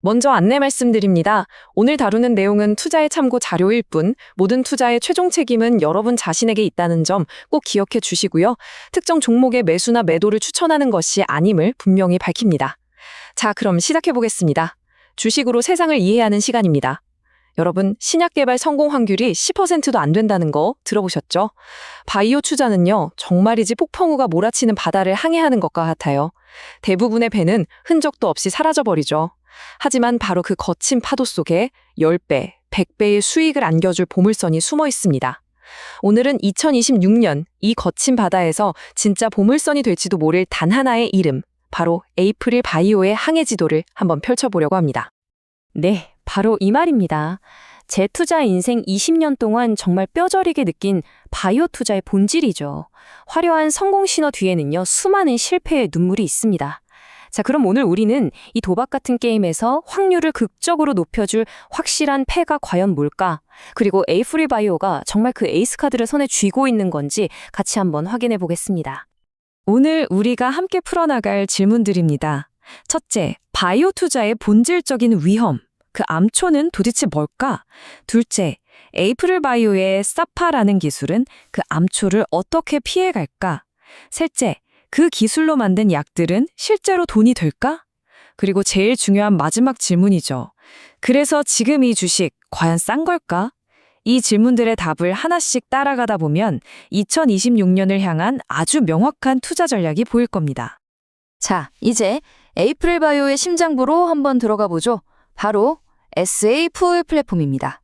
먼저 안내 말씀드립니다. 오늘 다루는 내용은 투자의 참고 자료일 뿐, 모든 투자의 최종 책임은 여러분 자신에게 있다는 점 꼭 기억해 주시고요. 특정 종목의 매수나 매도를 추천하는 것이 아님을 분명히 밝힙니다. 자, 그럼 시작해 보겠습니다. 주식으로 세상을 이해하는 시간입니다. 여러분, 신약 개발 성공 확률이 10%도 안 된다는 거 들어보셨죠? 바이오 투자는요, 정말이지 폭풍우가 몰아치는 바다를 항해하는 것과 같아요. 대부분의 배는 흔적도 없이 사라져버리죠. 하지만 바로 그 거친 파도 속에 10배, 100배의 수익을 안겨줄 보물선이 숨어 있습니다. 오늘은 2026년 이 거친 바다에서 진짜 보물선이 될지도 모를 단 하나의 이름, 바로 에이프릴 바이오의 항해 지도를 한번 펼쳐보려고 합니다. 네, 바로 이 말입니다. 제 투자 인생 20년 동안 정말 뼈저리게 느낀 바이오 투자의 본질이죠. 화려한 성공 신호 뒤에는요, 수많은 실패의 눈물이 있습니다. 자, 그럼 오늘 우리는 이 도박 같은 게임에서 확률을 극적으로 높여줄 확실한 패가 과연 뭘까? 그리고 에이프릴 바이오가 정말 그 에이스 카드를 손에 쥐고 있는 건지 같이 한번 확인해 보겠습니다. 오늘 우리가 함께 풀어나갈 질문들입니다. 첫째, 바이오 투자의 본질적인 위험. 그 암초는 도대체 뭘까? 둘째, 에이프릴 바이오의 사파라는 기술은 그 암초를 어떻게 피해갈까? 셋째, 그 기술로 만든 약들은 실제로 돈이 될까? 그리고 제일 중요한 마지막 질문이죠. 그래서 지금 이 주식 과연 싼 걸까? 이 질문들의 답을 하나씩 따라가다 보면 2026년을 향한 아주 명확한 투자 전략이 보일 겁니다. 자, 이제 에이프릴 바이오의 심장부로 한번 들어가 보죠. 바로 SA 플랫폼입니다.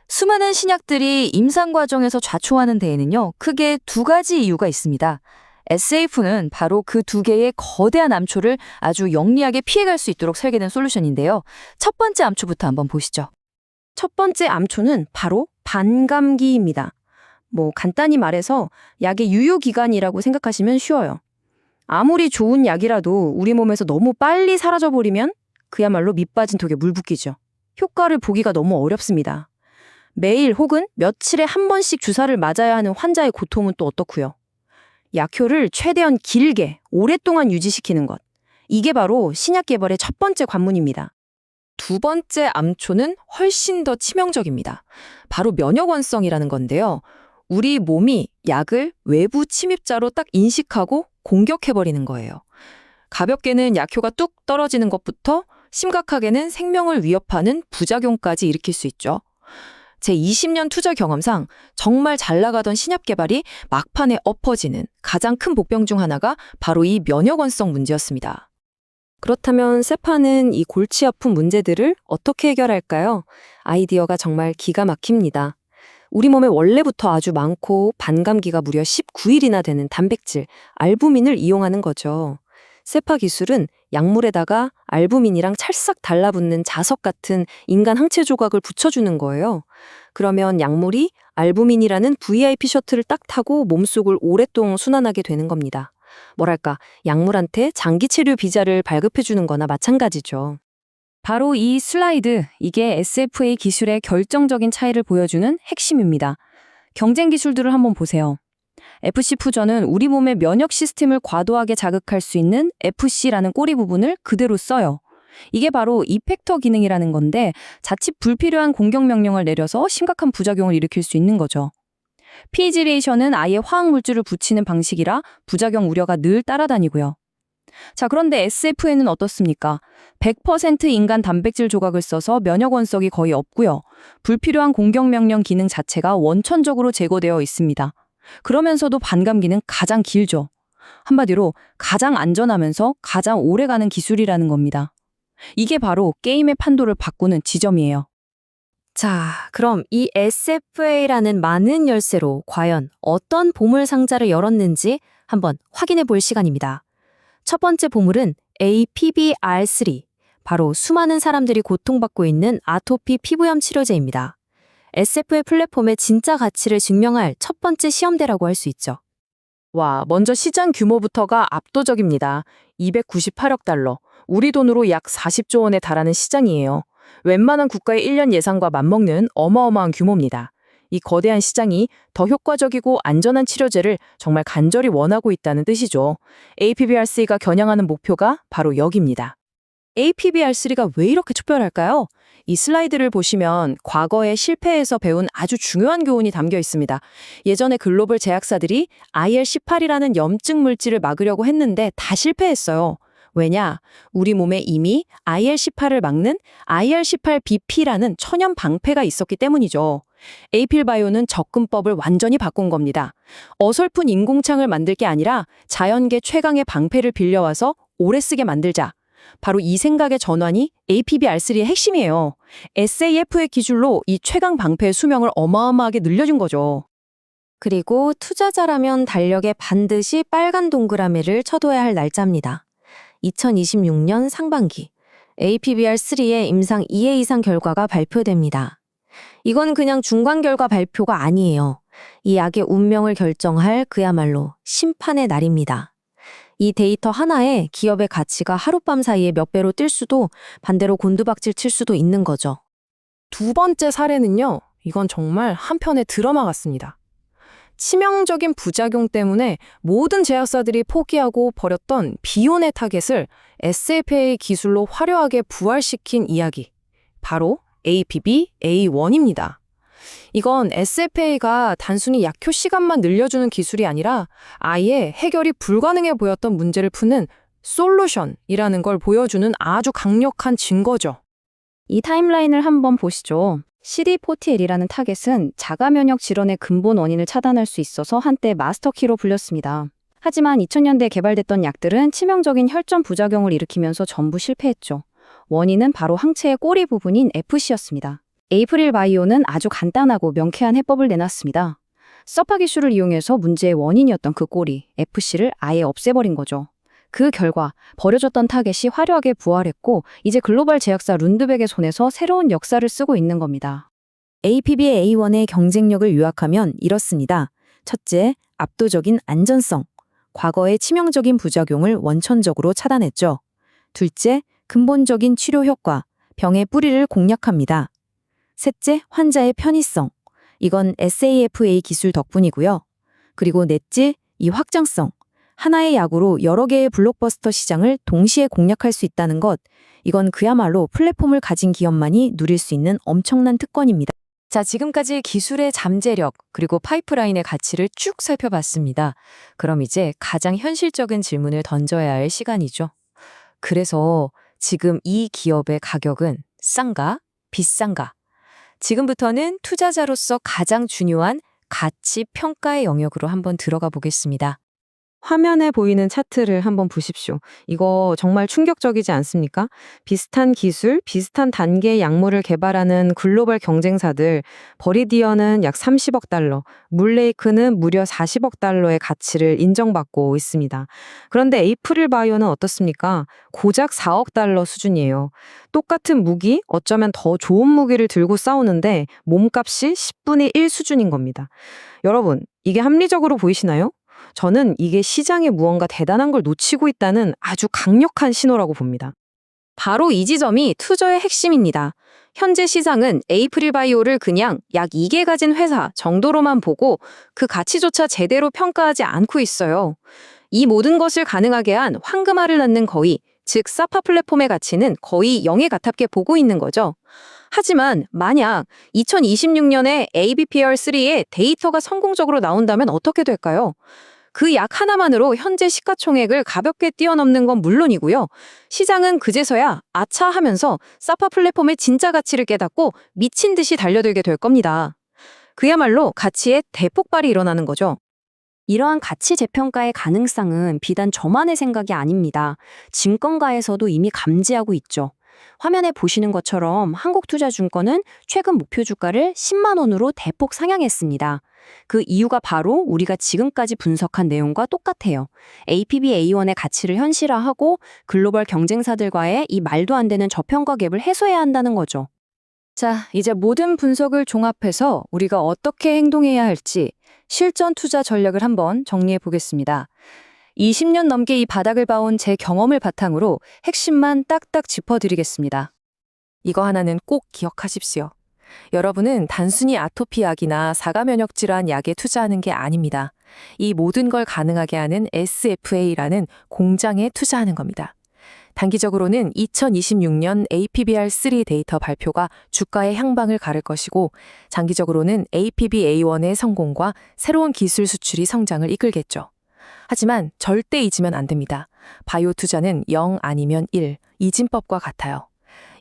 수많은 신약들이 임상 과정에서 좌초하는 데에는요, 크게 두 가지 이유가 있습니다. SAF는 바로 그 두 개의 거대한 암초를 아주 영리하게 피해갈 수 있도록 설계된 솔루션인데요. 첫 번째 암초부터 한번 보시죠. 첫 번째 암초는 바로 반감기입니다. 간단히 말해서 약의 유효기간이라고 생각하시면 쉬워요. 아무리 좋은 약이라도 우리 몸에서 너무 빨리 사라져버리면 그야말로 밑 빠진 독에 물 붓기죠. 효과를 보기가 너무 어렵습니다. 매일 혹은 며칠에 한 번씩 주사를 맞아야 하는 환자의 고통은 또 어떻고요? 약효를 최대한 길게, 오랫동안 유지시키는 것. 이게 바로 신약 개발의 첫 번째 관문입니다. 두 번째 암초는 훨씬 더 치명적입니다. 바로 면역원성이라는 건데요. 우리 몸이 약을 외부 침입자로 딱 인식하고 공격해버리는 거예요. 가볍게는 약효가 뚝 떨어지는 것부터 심각하게는 생명을 위협하는 부작용까지 일으킬 수 있죠. 제 20년 투자 경험상 정말 잘 나가던 신약 개발이 막판에 엎어지는 가장 큰 복병 중 하나가 바로 이 면역원성 문제였습니다. 그렇다면 세파는 이 골치 아픈 문제들을 어떻게 해결할까요? 아이디어가 정말 기가 막힙니다. 우리 몸에 원래부터 아주 많고 반감기가 무려 19일이나 되는 단백질, 알부민을 이용하는 거죠. 세파 기술은 약물에다가 알부민이랑 찰싹 달라붙는 자석 같은 인간 항체 조각을 붙여주는 거예요. 그러면 약물이 알부민이라는 VIP 셔틀을 딱 타고 몸속을 오랫동안 순환하게 되는 겁니다. 뭐랄까, 약물한테 장기 치료 비자를 발급해주는 거나 마찬가지죠. 바로 이 슬라이드, 이게 SFA 기술의 결정적인 차이를 보여주는 핵심입니다. 경쟁 기술들을 한번 보세요. FC 푸전은 우리 몸의 면역 시스템을 과도하게 자극할 수 있는 FC라는 꼬리 부분을 그대로 써요. 이게 바로 이펙터 기능이라는 건데 자칫 불필요한 공격 명령을 내려서 심각한 부작용을 일으킬 수 있는 거죠. 피지레이션은 아예 화학 물질을 붙이는 방식이라 부작용 우려가 늘 따라다니고요. 자, 그런데 SFN은 어떻습니까? 100% 인간 단백질 조각을 써서 면역 원석이 거의 없고요. 불필요한 공격 명령 기능 자체가 원천적으로 제거되어 있습니다. 그러면서도 반감기는 가장 길죠. 한마디로 가장 안전하면서 가장 오래가는 기술이라는 겁니다. 이게 바로 게임의 판도를 바꾸는 지점이에요. 자, 그럼 이 SFA라는 많은 열쇠로 과연 어떤 보물 상자를 열었는지 한번 확인해 볼 시간입니다. 첫 번째 보물은 APBR3, 바로 수많은 사람들이 고통받고 있는 아토피 피부염 치료제입니다. SFA 플랫폼의 진짜 가치를 증명할 첫 번째 시험대라고 할 수 있죠. 와, 먼저 시장 규모부터가 압도적입니다. 298억 달러, 우리 돈으로 약 40조 원에 달하는 시장이에요. 웬만한 국가의 1년 예산과 맞먹는 어마어마한 규모입니다. 이 거대한 시장이 더 효과적이고 안전한 치료제를 정말 간절히 원하고 있다는 뜻이죠. APBRC가 겨냥하는 목표가 바로 여기입니다. APBR3가 왜 이렇게 특별할까요? 이 슬라이드를 보시면 과거의 실패에서 배운 아주 중요한 교훈이 담겨 있습니다. 예전에 글로벌 제약사들이 IL-18이라는 염증 물질을 막으려고 했는데 다 실패했어요. 왜냐? 우리 몸에 이미 IL-18을 막는 IL-18BP라는 천연 방패가 있었기 때문이죠. 에이필바이오는 접근법을 완전히 바꾼 겁니다. 어설픈 인공창을 만들 게 아니라 자연계 최강의 방패를 빌려와서 오래 쓰게 만들자. 바로 이 생각의 전환이 APBR3의 핵심이에요. SAF의 기술로 이 최강 방패의 수명을 어마어마하게 늘려준 거죠. 그리고 투자자라면 달력에 반드시 빨간 동그라미를 쳐둬야 할 날짜입니다. 2026년 상반기 APBR3의 임상 2회 이상 결과가 발표됩니다. 이건 그냥 중간 결과 발표가 아니에요. 이 약의 운명을 결정할 그야말로 심판의 날입니다. 이 데이터 하나에 기업의 가치가 하룻밤 사이에 몇 배로 뛸 수도 반대로 곤두박질 칠 수도 있는 거죠. 두 번째 사례는요. 이건 정말 한편의 드라마 같습니다. 치명적인 부작용 때문에 모든 제약사들이 포기하고 버렸던 비온의 타겟을 SFA 기술로 화려하게 부활시킨 이야기. 바로 APB-A1입니다. 이건 SFA가 단순히 약효 시간만 늘려주는 기술이 아니라 아예 해결이 불가능해 보였던 문제를 푸는 솔루션이라는 걸 보여주는 아주 강력한 증거죠. 이 타임라인을 한번 보시죠. CD40L이라는 타겟은 자가 면역 질환의 근본 원인을 차단할 수 있어서 한때 마스터키로 불렸습니다. 하지만 2000년대에 개발됐던 약들은 치명적인 혈전 부작용을 일으키면서 전부 실패했죠. 원인은 바로 항체의 꼬리 부분인 FC였습니다. 에이프릴 바이오는 아주 간단하고 명쾌한 해법을 내놨습니다. 서파 기술을 이용해서 문제의 원인이었던 그 꼬리, FC를 아예 없애버린 거죠. 그 결과 버려졌던 타겟이 화려하게 부활했고 이제 글로벌 제약사 룬드백의 손에서 새로운 역사를 쓰고 있는 겁니다. APB-A1의 경쟁력을 요약하면 이렇습니다. 첫째, 압도적인 안전성. 과거의 치명적인 부작용을 원천적으로 차단했죠. 둘째, 근본적인 치료 효과. 병의 뿌리를 공략합니다. 셋째, 환자의 편의성. 이건 SAFA 기술 덕분이고요. 그리고 넷째, 이 확장성. 하나의 약으로 여러 개의 블록버스터 시장을 동시에 공략할 수 있다는 것. 이건 그야말로 플랫폼을 가진 기업만이 누릴 수 있는 엄청난 특권입니다. 자, 지금까지 기술의 잠재력 그리고 파이프라인의 가치를 쭉 살펴봤습니다. 그럼 이제 가장 현실적인 질문을 던져야 할 시간이죠. 그래서 지금 이 기업의 가격은 싼가? 비싼가? 지금부터는 투자자로서 가장 중요한 가치 평가의 영역으로 한번 들어가 보겠습니다. 화면에 보이는 차트를 한번 보십시오. 이거 정말 충격적이지 않습니까? 비슷한 기술, 비슷한 단계의 약물을 개발하는 글로벌 경쟁사들, 버리디어는 약 30억 달러, 물레이크는 무려 40억 달러의 가치를 인정받고 있습니다. 그런데 에이프릴 바이오는 어떻습니까? 고작 4억 달러 수준이에요. 똑같은 무기, 어쩌면 더 좋은 무기를 들고 싸우는데 몸값이 10분의 1 수준인 겁니다. 여러분, 이게 합리적으로 보이시나요? 저는 이게 시장에 무언가 대단한 걸 놓치고 있다는 아주 강력한 신호라고 봅니다. 바로 이 지점이 투자의 핵심입니다. 현재 시장은 에이프릴 바이오를 그냥 약 2개 가진 회사 정도로만 보고 그 가치조차 제대로 평가하지 않고 있어요. 이 모든 것을 가능하게 한 황금알을 낳는 거위, 즉 사파 플랫폼의 가치는 거의 0에 가깝게 보고 있는 거죠. 하지만 만약 2026년에 ABPR3의 데이터가 성공적으로 나온다면 어떻게 될까요? 그 약 하나만으로 현재 시가총액을 가볍게 뛰어넘는 건 물론이고요. 시장은 그제서야 아차 하면서 사파 플랫폼의 진짜 가치를 깨닫고 미친 듯이 달려들게 될 겁니다. 그야말로 가치의 대폭발이 일어나는 거죠. 이러한 가치 재평가의 가능성은 비단 저만의 생각이 아닙니다. 증권가에서도 이미 감지하고 있죠. 화면에 보시는 것처럼 한국투자증권은 최근 목표 주가를 10만 원으로 대폭 상향했습니다. 그 이유가 바로 우리가 지금까지 분석한 내용과 똑같아요. APB-A1의 가치를 현실화하고 글로벌 경쟁사들과의 이 말도 안 되는 저평가 갭을 해소해야 한다는 거죠. 자, 이제 모든 분석을 종합해서 우리가 어떻게 행동해야 할지 실전 투자 전략을 한번 정리해 보겠습니다. 20년 넘게 이 바닥을 봐온 제 경험을 바탕으로 핵심만 딱딱 짚어드리겠습니다. 이거 하나는 꼭 기억하십시오. 여러분은 단순히 아토피약이나 사가면역질환 약에 투자하는 게 아닙니다. 이 모든 걸 가능하게 하는 SFA라는 공장에 투자하는 겁니다. 단기적으로는 2026년 APBR3 데이터 발표가 주가의 향방을 가를 것이고, 장기적으로는 APB-A1의 성공과 새로운 기술 수출이 성장을 이끌겠죠. 하지만 절대 잊으면 안 됩니다. 바이오 투자는 0 아니면 1, 이진법과 같아요.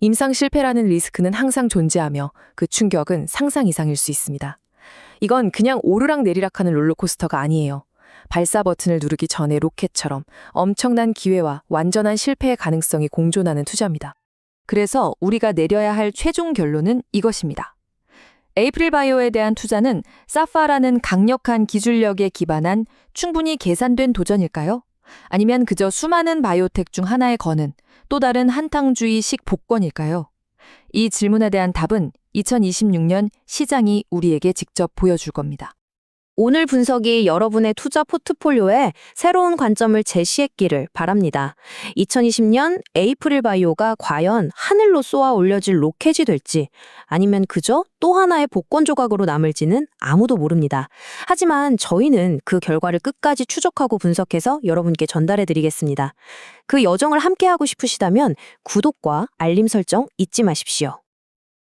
임상 실패라는 리스크는 항상 존재하며 그 충격은 상상 이상일 수 있습니다. 이건 그냥 오르락 내리락하는 롤러코스터가 아니에요. 발사 버튼을 누르기 전에 로켓처럼 엄청난 기회와 완전한 실패의 가능성이 공존하는 투자입니다. 그래서 우리가 내려야 할 최종 결론은 이것입니다. 에이프릴 바이오에 대한 투자는 사파라는 강력한 기술력에 기반한 충분히 계산된 도전일까요? 아니면 그저 수많은 바이오텍 중 하나에 거는 또 다른 한탕주의식 복권일까요? 이 질문에 대한 답은 2026년 시장이 우리에게 직접 보여줄 겁니다. 오늘 분석이 여러분의 투자 포트폴리오에 새로운 관점을 제시했기를 바랍니다. 2020년 에이프릴 바이오가 과연 하늘로 쏘아 올려질 로켓이 될지 아니면 그저 또 하나의 복권 조각으로 남을지는 아무도 모릅니다. 하지만 저희는 그 결과를 끝까지 추적하고 분석해서 여러분께 전달해 드리겠습니다. 그 여정을 함께하고 싶으시다면 구독과 알림 설정 잊지 마십시오.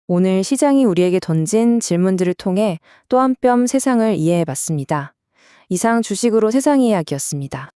오늘 시장이 우리에게 던진 질문들을 통해 또 한 뼘 세상을 이해해 봤습니다. 이상 주식으로 세상 이야기였습니다.